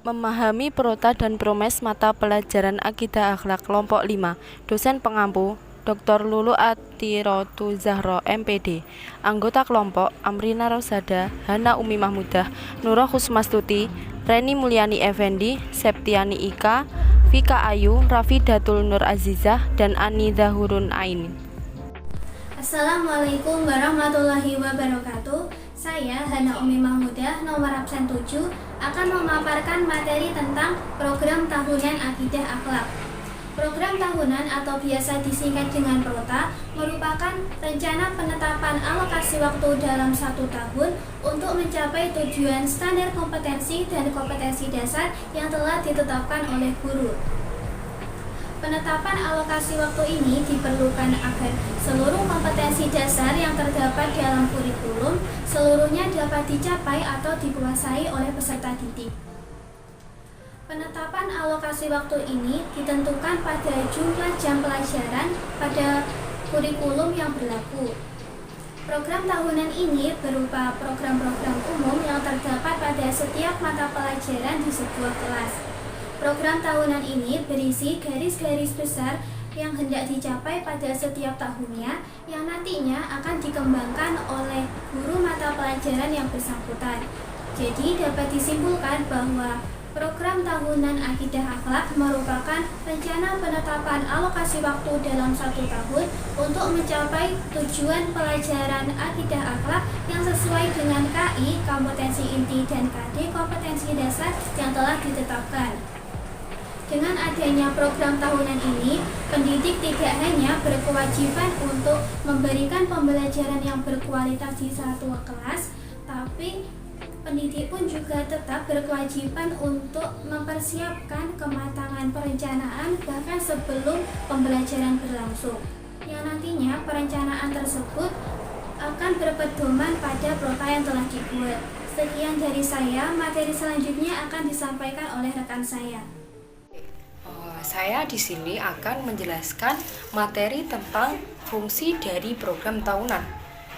Memahami Prota dan Promes mata pelajaran Akidah Akhlak kelompok 5. Dosen pengampu Dr. Lulu Athirotu Zahro MPD. Anggota kelompok Amrina Rosada, Hana Umi Mahmudah, Nurah Kusmastuti, Reni Mulyani Effendi, Septiani Ika, Vika Ayu, Rafidatul Nur Azizah, dan Ani Zahurun Ain. Assalamualaikum warahmatullahi wabarakatuh. Saya Hana Umi Mahmudah, nomor absen 7, akan memaparkan materi tentang program tahunan Akidah Akhlak. Program tahunan atau biasa disingkat dengan Prota merupakan rencana penetapan alokasi waktu dalam 1 tahun untuk mencapai tujuan standar kompetensi dan kompetensi dasar yang telah ditetapkan oleh guru. Penetapan alokasi waktu ini diperlukan agar seluruh kompetensi dasar yang terdapat dalam kurikulum seluruhnya dapat dicapai atau dikuasai oleh peserta didik. Penetapan alokasi waktu ini ditentukan pada jumlah jam pelajaran pada kurikulum yang berlaku. Program tahunan ini berupa program-program umum yang terdapat pada setiap mata pelajaran di sebuah kelas. Program tahunan ini berisi garis-garis besar yang hendak dicapai pada setiap tahunnya yang nantinya akan dikembangkan oleh guru mata pelajaran yang bersangkutan. Jadi dapat disimpulkan bahwa program tahunan Akidah Akhlak merupakan rencana penetapan alokasi waktu dalam 1 tahun untuk mencapai tujuan pelajaran Akidah Akhlak yang sesuai dengan KI, kompetensi inti, dan KD, kompetensi dasar yang telah ditetapkan. Dengan adanya program tahunan ini, pendidik tidak hanya berkewajiban untuk memberikan pembelajaran yang berkualitas di satu kelas, tapi pendidik pun juga tetap berkewajiban untuk mempersiapkan kematangan perencanaan bahkan sebelum pembelajaran berlangsung. Yang nantinya perencanaan tersebut akan berpedoman pada Prota yang telah dibuat. Sekian dari saya, materi selanjutnya akan disampaikan oleh rekan saya. Saya di sini akan menjelaskan materi tentang fungsi dari program tahunan.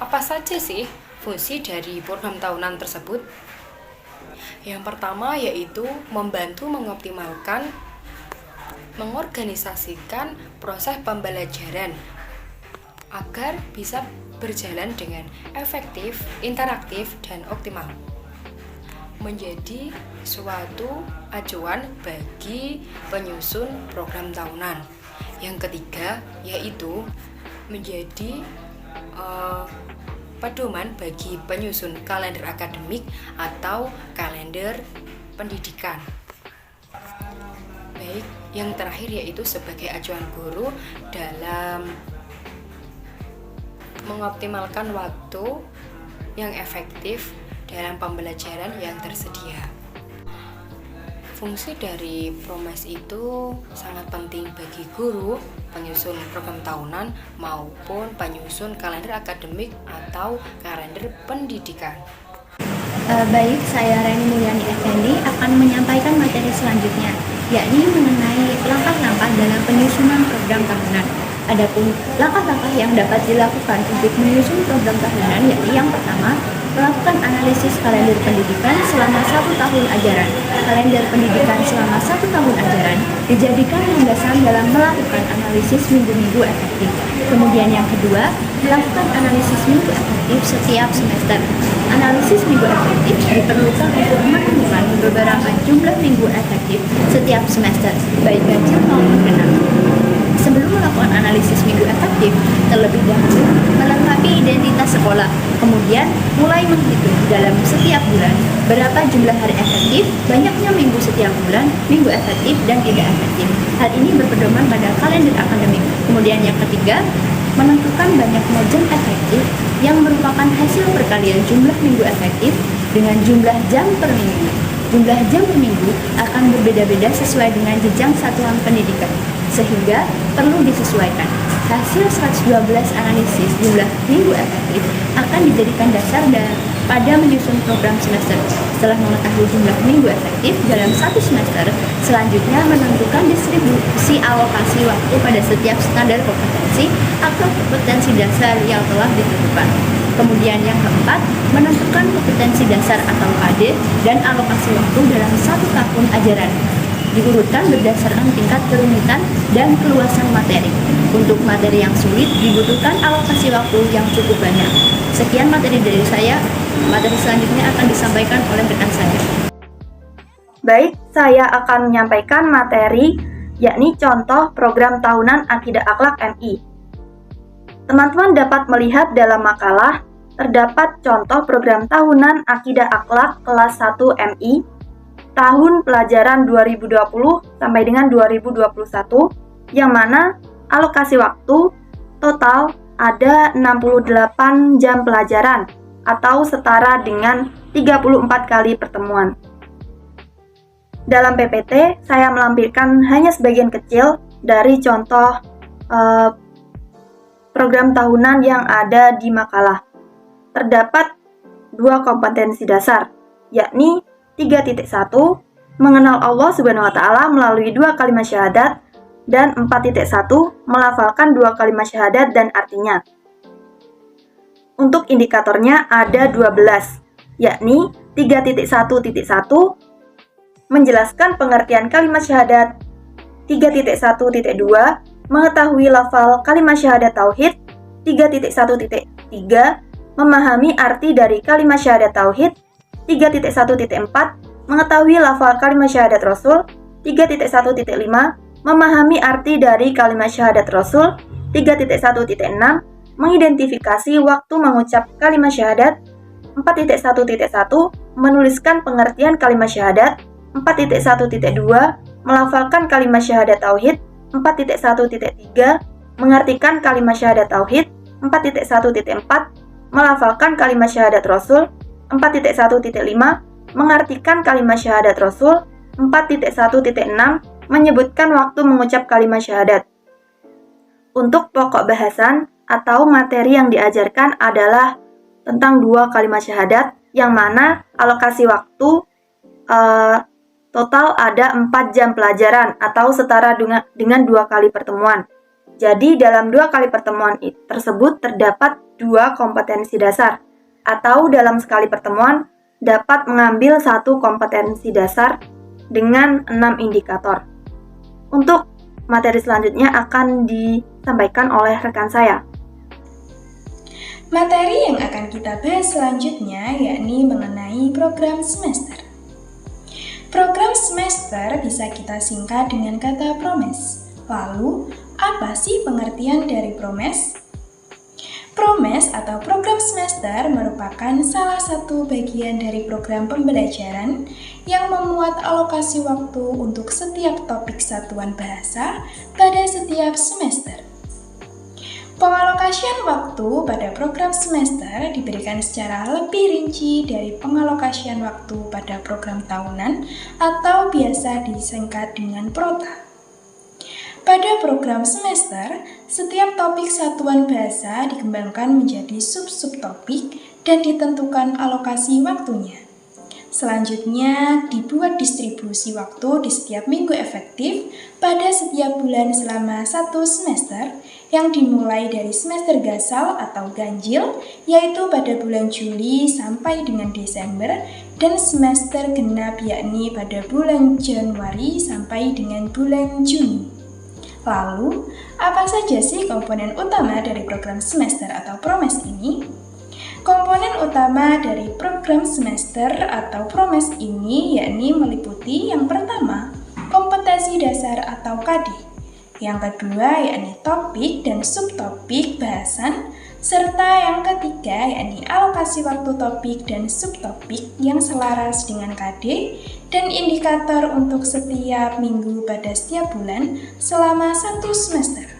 Apa saja sih fungsi dari program tahunan tersebut? Yang pertama yaitu membantu mengoptimalkan, mengorganisasikan proses pembelajaran agar bisa berjalan dengan efektif, interaktif, dan optimal. Menjadi suatu acuan bagi penyusun program tahunan. Yang ketiga yaitu menjadi pedoman bagi penyusun kalender akademik atau kalender pendidikan. Baik, yang terakhir yaitu sebagai acuan guru dalam mengoptimalkan waktu yang efektif dalam pembelajaran yang tersedia. Fungsi dari Promes itu sangat penting bagi guru, penyusun program tahunan maupun penyusun kalender akademik atau kalender pendidikan. Baik, saya Reni Mulyani Effendi akan menyampaikan materi selanjutnya, yakni mengenai langkah-langkah dalam penyusunan program tahunan. Adapun langkah-langkah yang dapat dilakukan untuk menyusun program tahunan yakni yang pertama, melakukan analisis kalender pendidikan selama 1 tahun ajaran. Kalender pendidikan selama 1 tahun ajaran dijadikan landasan dalam melakukan analisis minggu-minggu efektif. Kemudian yang kedua, melakukan analisis minggu efektif setiap semester. Analisis minggu efektif diperlukan untuk menemukan beberapa jumlah minggu efektif setiap semester, baik ganjil maupun genap. Sebelum melakukan analisis minggu efektif, terlebih dahulu melengkapi identitas sekolah, kemudian mulai menghitung dalam setiap bulan berapa jumlah hari efektif, banyaknya minggu setiap bulan, minggu efektif dan tidak efektif. Hal ini berpedoman pada kalender akademik. Kemudian yang ketiga, menentukan banyaknya jam efektif yang merupakan hasil perkalian jumlah minggu efektif dengan jumlah jam per minggu. Jumlah jam per minggu akan berbeda-beda sesuai dengan jenjang satuan pendidikan, sehingga perlu disesuaikan. Hasil 112 analisis jumlah minggu efektif akan dijadikan dasar pada menyusun program semester. Setelah mengetahui jumlah minggu efektif dalam 1 semester, selanjutnya menentukan distribusi alokasi waktu pada setiap standar kompetensi atau kompetensi dasar yang telah ditentukan. Kemudian yang keempat, menentukan kompetensi dasar atau KD dan alokasi waktu dalam 1 tahun ajaran. Diurutkan berdasarkan tingkat kerumitan dan keluasan materi. Untuk materi yang sulit dibutuhkan alokasi waktu yang cukup banyak. Sekian materi dari saya. Materi selanjutnya akan disampaikan oleh rekan saya. Baik, saya akan menyampaikan materi yakni contoh program tahunan Akidah Akhlak MI. Teman-teman dapat melihat dalam makalah terdapat contoh program tahunan Akidah Akhlak kelas 1 MI tahun pelajaran 2020 sampai dengan 2021 yang mana alokasi waktu total ada 68 jam pelajaran atau setara dengan 34 kali pertemuan. Dalam PPT, saya melampirkan hanya sebagian kecil dari contoh program tahunan yang ada di makalah. Terdapat 2 kompetensi dasar, yakni 3.1 mengenal Allah Subhanahu wa taala melalui 2 kalimat syahadat dan 4.1 melafalkan 2 kalimat syahadat dan artinya. Untuk indikatornya ada 12, yakni 3.1.1 menjelaskan pengertian kalimat syahadat, 3.1.2 mengetahui lafal kalimat syahadat tauhid, 3.1.3 memahami arti dari kalimat syahadat tauhid, 3.1.4 mengetahui lafal kalimat syahadat Rasul, 3.1.5 memahami arti dari kalimat syahadat Rasul, 3.1.6 mengidentifikasi waktu mengucap kalimat syahadat, 4.1.1 menuliskan pengertian kalimat syahadat, 4.1.2 melafalkan kalimat syahadat tauhid, 4.1.3 mengartikan kalimat syahadat tauhid, 4.1.4 melafalkan kalimat syahadat Rasul, 4.1.5 mengartikan kalimat syahadat Rasul, 4.1.6 menyebutkan waktu mengucap kalimat syahadat. Untuk pokok bahasan atau materi yang diajarkan adalah tentang 2 kalimat syahadat yang mana alokasi waktu total ada 4 jam pelajaran atau setara dengan 2 kali pertemuan. Jadi dalam 2 kali pertemuan tersebut terdapat 2 kompetensi dasar atau dalam sekali pertemuan dapat mengambil 1 kompetensi dasar dengan 6 indikator. Untuk materi selanjutnya akan disampaikan oleh rekan saya. Materi yang akan kita bahas selanjutnya yakni mengenai program semester. Program semester bisa kita singkat dengan kata promes. Lalu, apa sih pengertian dari promes? Promes atau program semester merupakan salah satu bagian dari program pembelajaran yang memuat alokasi waktu untuk setiap topik satuan bahasa pada setiap semester. Pengalokasian waktu pada program semester diberikan secara lebih rinci dari pengalokasian waktu pada program tahunan atau biasa disingkat dengan prota. Pada program semester, setiap topik satuan bahasa dikembangkan menjadi sub-subtopik dan ditentukan alokasi waktunya. Selanjutnya, dibuat distribusi waktu di setiap minggu efektif pada setiap bulan selama 1 semester yang dimulai dari semester gasal atau ganjil, yaitu pada bulan Juli sampai dengan Desember, dan semester genap yakni pada bulan Januari sampai dengan bulan Juni. Lalu, apa saja sih komponen utama dari program semester atau promes ini? Komponen utama dari program semester atau promes ini yakni meliputi yang pertama, kompetensi dasar atau KD. Yang kedua yakni topik dan subtopik bahasan, serta yang ketiga yakni alokasi waktu topik dan subtopik yang selaras dengan KD dan indikator untuk setiap minggu pada setiap bulan selama 1 semester.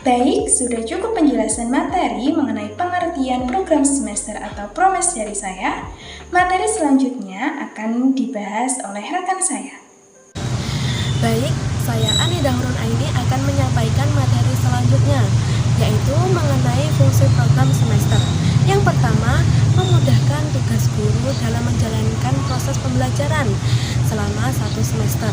Baik, sudah cukup penjelasan materi mengenai pengertian program semester atau promes dari saya. Materi selanjutnya akan dibahas oleh rekan saya. Baik, saya Ani Dahrun Aini akan menyampaikan materi selanjutnya, yaitu mengenai fungsi program semester. Yang pertama, memudahkan tugas guru dalam menjalankan proses pembelajaran selama 1 semester.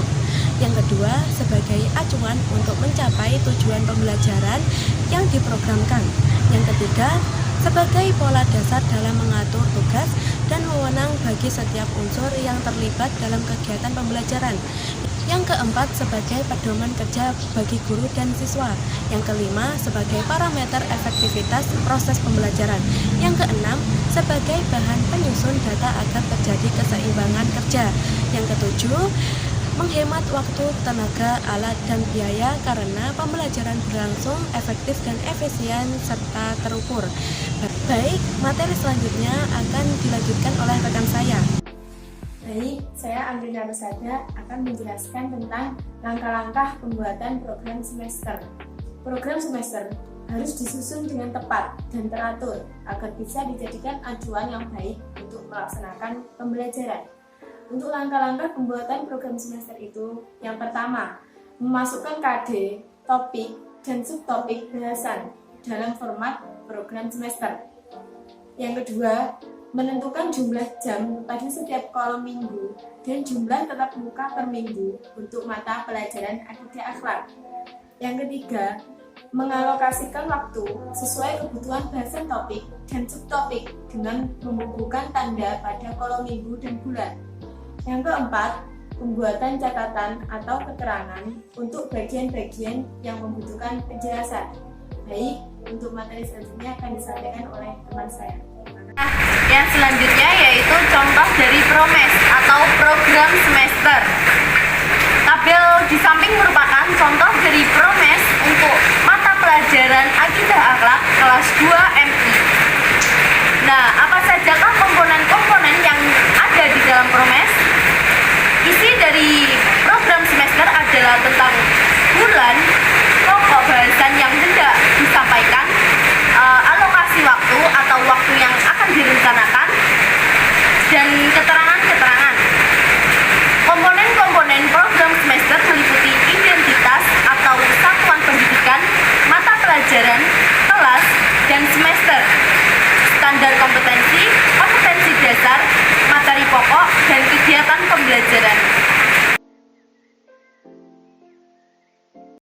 Yang kedua, sebagai acuan untuk mencapai tujuan pembelajaran yang diprogramkan. Yang ketiga, sebagai pola dasar dalam mengatur tugas dan wewenang bagi setiap unsur yang terlibat dalam kegiatan pembelajaran. Yang keempat, sebagai pedoman kerja bagi guru dan siswa. Yang kelima, sebagai parameter efektivitas proses pembelajaran. Yang keenam, sebagai bahan penyusun data agar terjadi keseimbangan kerja. Yang ketujuh, menghemat waktu, tenaga, alat, dan biaya karena pembelajaran berlangsung efektif dan efisien serta terukur. Baik, materi selanjutnya akan dilanjutkan oleh rekan saya. Baik, saya Amrina Rosada akan menjelaskan tentang langkah-langkah pembuatan program semester. Program semester harus disusun dengan tepat dan teratur agar bisa dijadikan acuan yang baik untuk melaksanakan pembelajaran. Untuk langkah-langkah pembuatan program semester itu, yang pertama, memasukkan KD, topik, dan subtopik bahasan dalam format program semester. Yang kedua, menentukan jumlah jam pada setiap kolom minggu dan jumlah tatap muka per minggu untuk mata pelajaran akidah akhlak. Yang ketiga, mengalokasikan waktu sesuai kebutuhan bahasan topik dan subtopik dengan membubuhkan tanda pada kolom minggu dan bulan. Yang keempat, pembuatan catatan atau keterangan untuk bagian-bagian yang membutuhkan penjelasan. Baik, untuk materi selanjutnya akan disampaikan oleh teman saya. Yang selanjutnya yaitu contoh dari PROMES